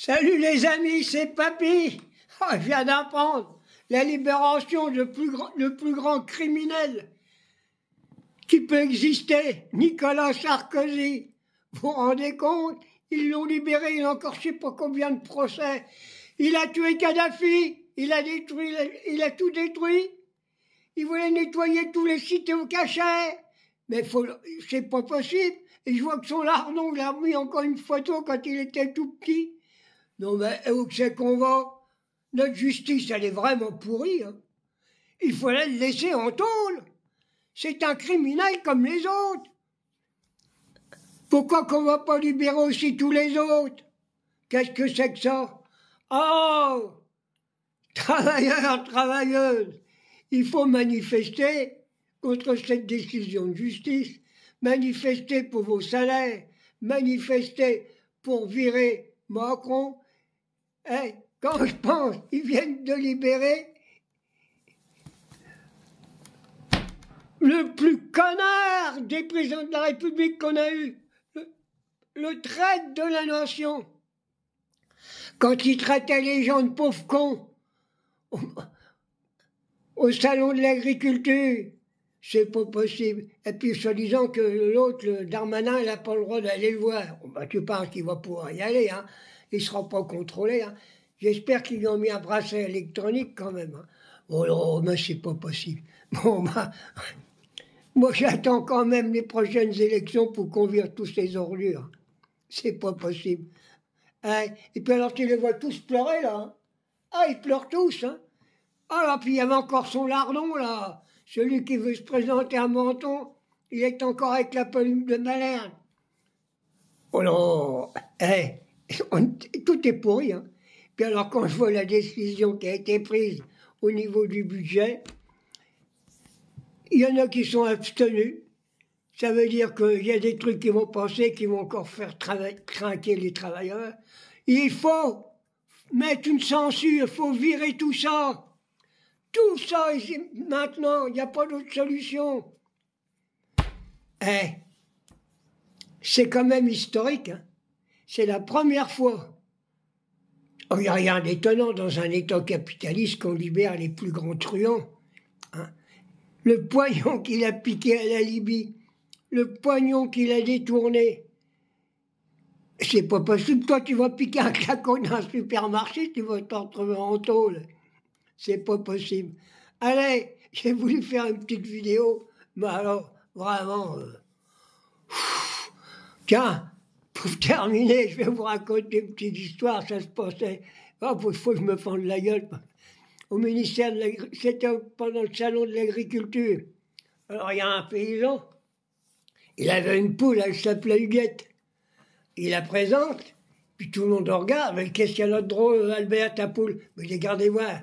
Salut les amis, c'est Papy. Ah, je viens d'apprendre la libération du plus grand criminel qui peut exister, Nicolas Sarkozy. Vous vous rendez compte? Ils l'ont libéré, il a encore je sais pas combien de procès. Il a tué Kadhafi, il a tout détruit. Il voulait nettoyer tous les sites au cachet. Mais c'est pas possible. Et je vois que son lardon, il a mis encore une photo quand il était tout petit. Non mais où c'est qu'on va? Notre justice, elle est vraiment pourrie. Hein. Il fallait le laisser en tôle. C'est un criminel comme les autres. Pourquoi qu'on va pas libérer aussi tous les autres? Qu'est-ce que c'est que ça? Oh! Travailleurs, travailleuses, il faut manifester contre cette décision de justice, manifester pour vos salaires, manifester pour virer Macron. Et quand je pense qu'ils viennent de libérer le plus connard des présidents de la République qu'on a eu, le traître de la nation, quand il traitait les gens de pauvres cons au salon de l'agriculture, c'est pas possible. Et puis, soi-disant que l'autre, le Darmanin, il n'a pas le droit d'aller le voir. Bon, bah, tu penses qu'il va pouvoir y aller, hein. Il ne sera pas contrôlé. Hein. J'espère qu'ils lui ont mis un bracelet électronique quand même. Hein. Oh non, mais c'est pas possible. Bon, bah, moi, j'attends quand même les prochaines élections pour qu'on vire tous ces ordures. C'est pas possible. Hein. Et puis alors, tu les vois tous pleurer, là. Hein. Ah, ils pleurent tous, hein. Ah là, puis il y avait encore son lardon, là. Celui qui veut se présenter à Menton, il est encore avec la plume de Malherbe. Oh non, tout est pourri. Hein. Puis alors, quand je vois la décision qui a été prise au niveau du budget, il y en a qui sont abstenus. Ça veut dire qu'il y a des trucs qui vont passer, qui vont encore faire trinquer les travailleurs. Il faut mettre une censure, il faut virer tout ça. Tout ça, maintenant, il n'y a pas d'autre solution. C'est quand même historique. Hein. C'est la première fois. Oh, il n'y a rien d'étonnant dans un État capitaliste qu'on libère les plus grands truands. Hein. Le poignon qu'il a piqué à la Libye, le poignon qu'il a détourné. C'est pas possible. Toi, tu vas piquer un flacon dans un supermarché, tu vas t'en retrouver en tôle. C'est pas possible. Allez, j'ai voulu faire une petite vidéo, mais alors, vraiment... Tiens, pour terminer, je vais vous raconter une petite histoire, ça se passait... Oh, il faut que je me fende la gueule. Au ministère de l'Agriculture, c'était pendant le salon de l'agriculture. Alors, il y a un paysan, il avait une poule, elle s'appelait Huguette. Il la présente, puis tout le monde regarde, mais qu'est-ce qu'il y a de drôle, Albert, ta poule? Mais regardez voir.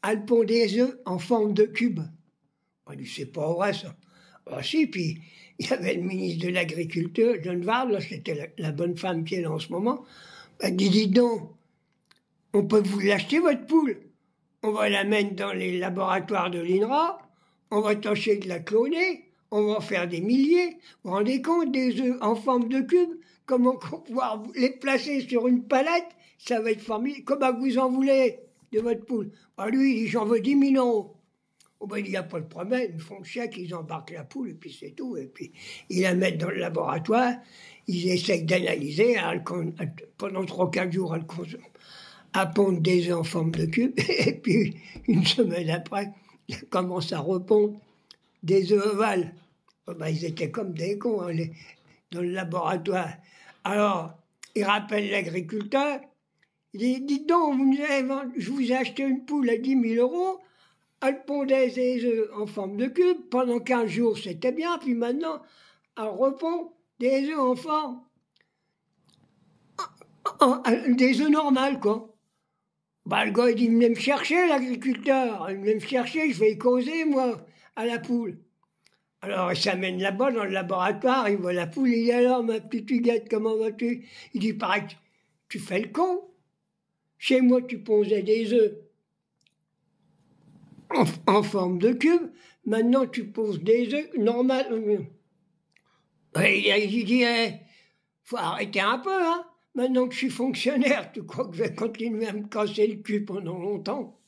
Elle pond des œufs en forme de cube. On dit, c'est pas vrai ça. Ah si, puis il y avait le ministre de l'Agriculture, John Varde, c'était la bonne femme qui est là en ce moment. Elle dit, dites donc, on peut vous l'acheter votre poule. On va la mettre dans les laboratoires de l'INRA, on va tâcher de la cloner, on va en faire des milliers. Vous vous rendez compte, des œufs en forme de cube? Comment on va pouvoir les placer sur une palette? Ça va être formidable. Comment vous en voulez de votre poule? Ah, lui, il dit, j'en veux 10 000 €. Oh ben, il n'y a pas de problème, ils font le chèque, ils embarquent la poule, et puis c'est tout. Et puis, ils la mettent dans le laboratoire, ils essayent d'analyser, pendant 3 ou 4 jours, elle pondre des œufs en forme de cube, et puis, une semaine après, elle commence à repondre des œufs ovales. Oh ben, ils étaient comme des cons, hein, dans le laboratoire. Alors, ils rappellent l'agriculteur, il dit, dites donc, je vous ai acheté une poule à 10 000 €, elle pondait des œufs en forme de cube, pendant 15 jours c'était bien, puis maintenant, elle repond des œufs en forme, des œufs normales, quoi. Bah, le gars, il dit, venez me chercher, l'agriculteur, venez me chercher, je vais y causer, moi, à la poule. Alors, il s'amène là-bas, dans le laboratoire, il voit la poule, il dit, alors, ma petite Huguette, comment vas-tu? Il dit, pareil, tu fais le con. Chez moi, tu pondais des œufs en forme de cube. Maintenant, tu poses des œufs normales. Il dit, faut arrêter un peu, hein. Maintenant que je suis fonctionnaire, tu crois que je vais continuer à me casser le cul pendant longtemps?